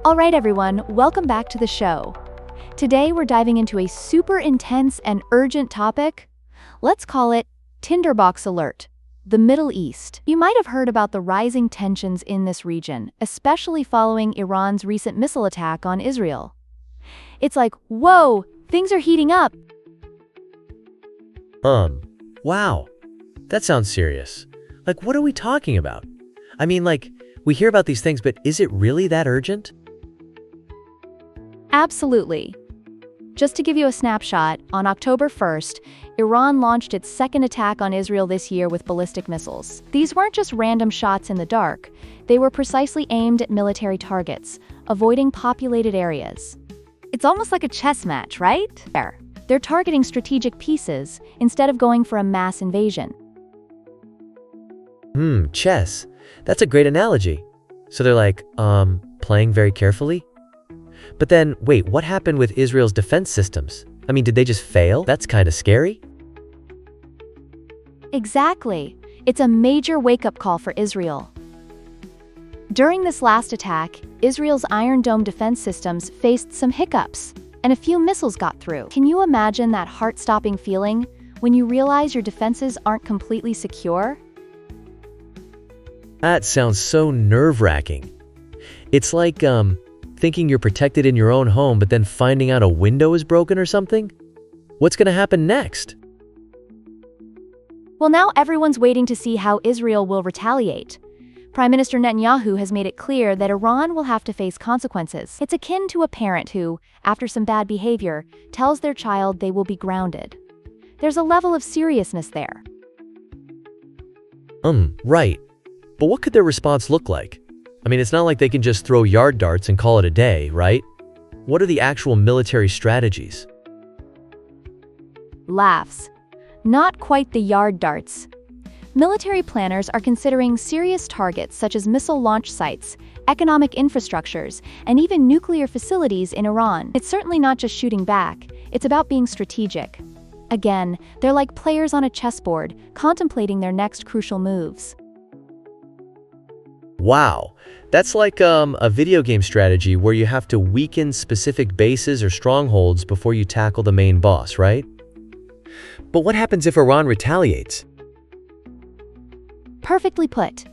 All right, everyone, welcome back to the show. Today, we're diving into a super intense and urgent topic. Let's call it Tinderbox Alert, the Middle East. You might have heard about the rising tensions in this region, especially following Iran's recent missile attack on Israel. It's like, whoa, things are heating up. Wow. That sounds serious. Like, what are we talking about? I mean, we hear about these things, but is it really that urgent? Absolutely. Just to give you a snapshot, on October 1st, Iran launched its second attack on Israel this year with ballistic missiles. These weren't just random shots in the dark. They were precisely aimed at military targets, avoiding populated areas. It's almost like a chess match, right? They're targeting strategic pieces instead of going for a mass invasion. Chess. That's a great analogy. So they're playing very carefully? But then, wait, what happened with Israel's defense systems? I mean, did they just fail? That's kind of scary. Exactly. It's a major wake-up call for Israel. During this last attack, Israel's Iron Dome defense systems faced some hiccups, and a few missiles got through. Can you imagine that heart-stopping feeling when you realize your defenses aren't completely secure? That sounds so nerve-wracking. It's like, thinking you're protected in your own home, but then finding out a window is broken or something? What's going to happen next? Well, now everyone's waiting to see how Israel will retaliate. Prime Minister Netanyahu has made it clear that Iran will have to face consequences. It's akin to a parent who, after some bad behavior, tells their child they will be grounded. There's a level of seriousness there. Right. But what could their response look like? I mean, it's not like they can just throw yard darts and call it a day, right? What are the actual military strategies? Laughs. Not quite the yard darts. Military planners are considering serious targets such as missile launch sites, economic infrastructures, and even nuclear facilities in Iran. It's certainly not just shooting back, it's about being strategic. Again, they're like players on a chessboard, contemplating their next crucial moves. Wow, that's like a video game strategy where you have to weaken specific bases or strongholds before you tackle the main boss, right? But what happens if Iran retaliates? Perfectly put.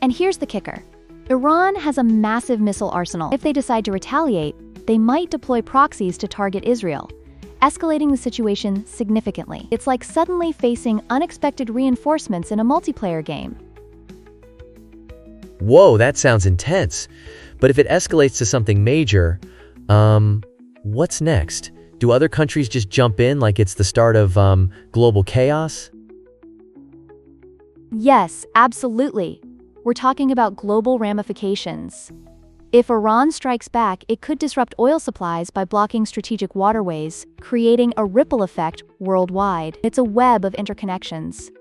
And here's the kicker. Iran has a massive missile arsenal. If they decide to retaliate, they might deploy proxies to target Israel, escalating the situation significantly. It's like suddenly facing unexpected reinforcements in a multiplayer game. Whoa, that sounds intense. But if it escalates to something major, what's next? Do other countries just jump in like it's the start of global chaos? Yes, absolutely. We're talking about global ramifications. If Iran strikes back, it could disrupt oil supplies by blocking strategic waterways, creating a ripple effect worldwide. It's a web of interconnections.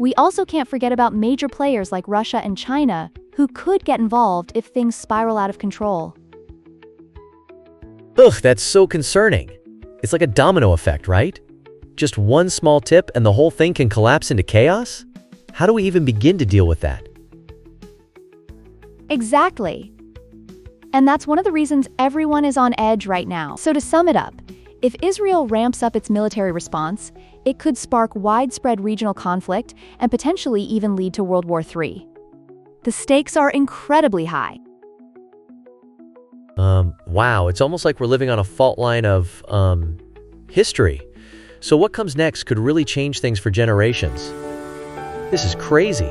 We also can't forget about major players like Russia and China, who could get involved if things spiral out of control. Ugh, that's so concerning. It's like a domino effect, right? Just one small tip and the whole thing can collapse into chaos? How do we even begin to deal with that? Exactly. And that's one of the reasons everyone is on edge right now. So to sum it up, if Israel ramps up its military response, it could spark widespread regional conflict and potentially even lead to World War III. The stakes are incredibly high. Wow, it's almost like we're living on a fault line of, history. So what comes next could really change things for generations. This is crazy.